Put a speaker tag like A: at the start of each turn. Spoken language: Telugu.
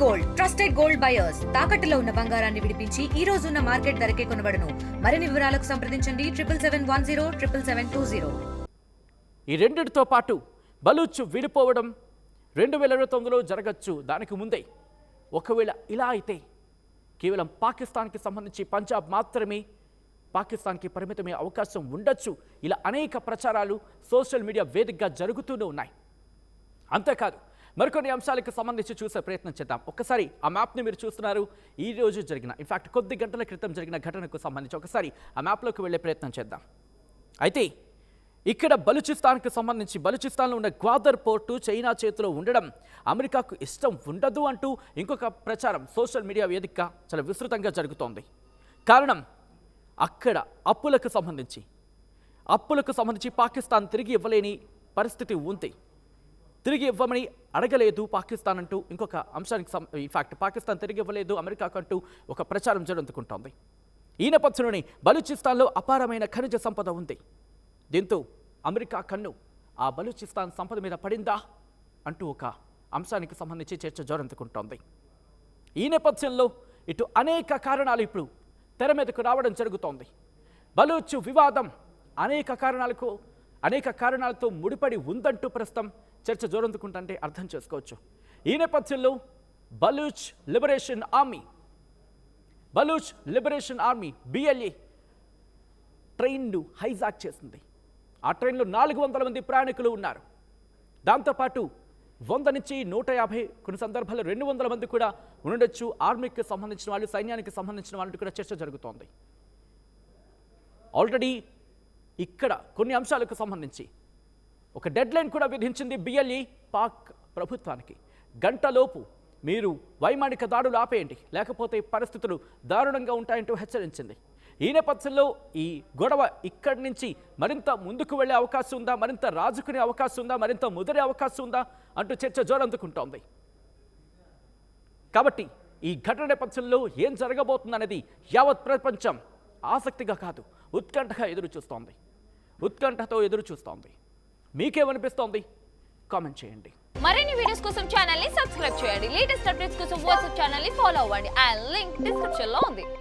A: గోల్డ్ ట్రస్టెడ్ గోల్డ్ బయర్స్ తాకట్టులో ఉన్న బంగారాన్ని విడిపించి ఈ రోజు ఉన్న మార్కెట్ ధరకే కొనబడును. మరిన్ని వివరాలకు సంప్రదించండి 7771077720.
B: ఈ రెండిటితో పాటు బలూచ్ విడిపోవడం 2029లో జరగచ్చు. దానికి ముందే ఒకవేళ ఇలా అయితే కేవలం పాకిస్తాన్కి సంబంధించి పంజాబ్ మాత్రమే పాకిస్తాన్కి పరిమితమే అవకాశం ఉండొచ్చు. ఇలా అనేక ప్రచారాలు సోషల్ మీడియా వేదికగా జరుగుతూనే ఉన్నాయి. అంతేకాదు మరికొన్ని అంశాలకు సంబంధించి చూసే ప్రయత్నం చేద్దాం. ఒక్కసారి ఆ మ్యాప్ని మీరు చూస్తున్నారు. ఈ రోజు జరిగిన ఇన్ఫాక్ట్ కొద్ది గంటల క్రితం జరిగిన ఘటనకు సంబంధించి ఒకసారి ఆ మ్యాప్లోకి వెళ్ళే ప్రయత్నం చేద్దాం. అయితే ఇక్కడ బలూచిస్తాన్కి సంబంధించి బలూచిస్తాన్లో ఉన్న గ్వాదర్ పోర్టు చైనా చేతిలో ఉండడం అమెరికాకు ఇష్టం ఉండదు అంటూ ఇంకొక ప్రచారం సోషల్ మీడియా వేదికగా చాలా విస్తృతంగా జరుగుతోంది. కారణం అక్కడ అప్పులకు సంబంధించి పాకిస్తాన్ తిరిగి ఇవ్వలేని పరిస్థితి ఉంది. తిరిగి ఇవ్వమని అడగలేదు పాకిస్తాన్ అంటూ ఇంకొక అంశానికి ఇన్ఫాక్ట్ పాకిస్తాన్ తిరిగి ఇవ్వలేదు అమెరికాకు అంటూ ఒక ప్రచారం జరుగుతుంటోంది. ఈ నేపథ్యంలోనే బలూచిస్తాన్లో అపారమైన ఖనిజ సంపద ఉంది. దీంతో అమెరికా కన్ను ఆ బలూచిస్తాన్ సంపద మీద పడిందా అంటూ ఒక అంశానికి సంబంధించి చర్చ జోరందుకుంటోంది. ఈ నేపథ్యంలో ఇటు అనేక కారణాలు ఇప్పుడు తెర మీదకు రావడం జరుగుతోంది. బలూచ్ వివాదం అనేక కారణాలతో ముడిపడి ఉందంటూ ప్రస్తుతం చర్చ జోరందుకుంటుంటే అర్థం చేసుకోవచ్చు. ఈ నేపథ్యంలో బలూచ్ లిబరేషన్ ఆర్మీ BLA ట్రైన్ను హైజాక్ చేసింది. ఆ ట్రైన్లో 400 మంది ప్రయాణికులు ఉన్నారు. దాంతోపాటు 100 నుంచి 150 కొన్ని సందర్భాల్లో 200 మంది కూడా ఉండొచ్చు. ఆర్మీకి సంబంధించిన వాళ్ళు, సైన్యానికి సంబంధించిన వాళ్ళకి కూడా చర్చ జరుగుతోంది. ఆల్రెడీ ఇక్కడ కొన్ని అంశాలకు సంబంధించి ఒక డెడ్ లైన్ కూడా విధించింది BLA పాక్ ప్రభుత్వానికి. గంటలోపు మీరు వైమానిక దాడులు ఆపేయండి, లేకపోతే పరిస్థితులు దారుణంగా ఉంటాయంటూ హెచ్చరించింది. ఈ నేపథ్యంలో ఈ గొడవ ఇక్కడి నుంచి మరింత ముందుకు వెళ్ళే అవకాశం ఉందా, మరింత రాజుకునే అవకాశం ఉందా, మరింత ముదిరే అవకాశం ఉందా అంటూ చర్చ జోరందుకుంటోంది. కాబట్టి ఈ ఘటన నేపథ్యంలో ఏం జరగబోతుందనేది యావత్ ప్రపంచం ఆసక్తిగా కాదు ఉత్కంఠతో ఎదురు చూస్తోంది. మీకేమనిపిస్తోంది? కామెంట్ చేయండి.
C: మరిన్ని వీడియోస్ కోసం ఛానల్ ని సబ్స్క్రైబ్ చేయండి. లేటెస్ట్ అప్డేట్స్ కోసం వాట్సాప్ ఛానల్ ని ఫాలో అవ్వండి. ఆ లింక్ డిస్క్రిప్షన్ లో ఉంది.